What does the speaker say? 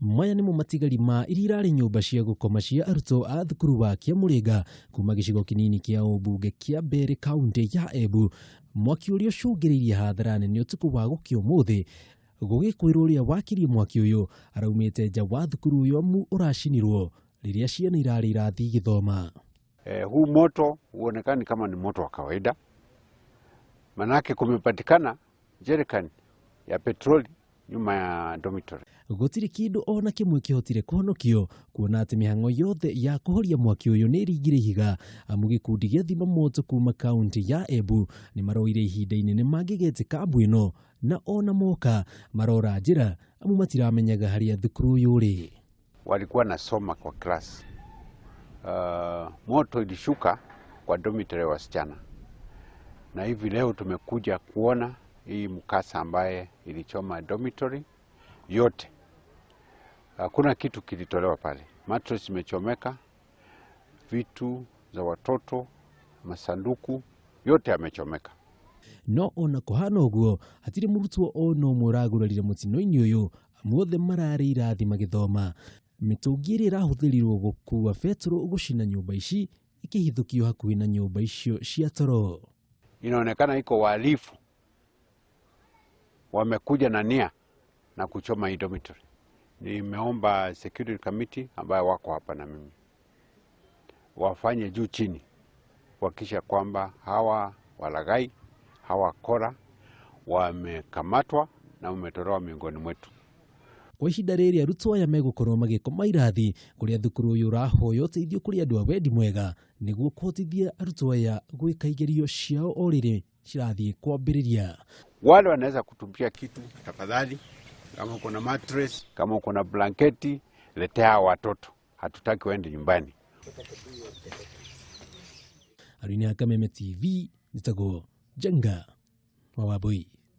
Maya nimo matigari ma irirari nyumba cia gukoma cia Arutwo a thukuru wa Kiamuringa kuma gicigo kinini kia Mbunge kia Mbere kaunti ya Embu. Mwaki uria ucungiriirie hathara nene utuku wa gukia umuthi gugikwirwo uria wakirie mwaki uyu araumite nja wa thukuru uyu amu uracinirwo riria ciana irari irathi githoma. Huu moto huonekani kama ni moto wa kawaida, manake kumepatikana jerikani ya petroli nyuma ya dormitory. Gutiri kindu ona kimwe kihotire kuhonokio, kuona ati mihango yothe ya kuhoria mwaki uyu ni ringire higa amu gikundi gia thima moto kuma kaunti ya Embu ni maroire ihinda inene mangigete kambu ino na ona moka marora njira amu matiramenyaga haria thukuru uyu uri. Walikuwa nasoma kwa class. Moto ilishuka kwa dormitory ya wasichana, na hivi leo tumekuja kuona hii mkasa ambaye ilichoma dormitory yote. Hakuna kitu kilitolewa pale. Mattress imechomeka, vitu za watoto, masanduku yote yamechomeka. No ona kuhana uguo hatiri murutwo ono muragurarire mutino-ini uyu amuothe marari irathi magithoma. Mitungi iri irahuthirirwo gukua petro gucina nyumba ici ikihithukio hakuhi na nyumba icio cia toro. Inaonekana iko wahalifu wamekuja na nia na kuchoma hii dormitory. Nimeomba security committee ambayo wako hapa na mimi wafanye juu chini kuhakikisha kwamba hawa walaghai, hawa kora wamekamatwa na umetolewa miongoni mwetu. Kwa ihinda riri Arutwo aya megukorwo magikoma irathi kuria thukuru uyu urahoya uteithio kuri andu a wendi mwega niguo kuhotithia Arutwo aya gwika igerio ciao o riri cirathie kwambiriria. Wale wanaweza kutumbia kitu, tafadhali, kama uko na mattress, kama uko na blanketi, letea watoto. Hatutaki waende nyumbani. Arutwo TV nitago Njenga Wambui.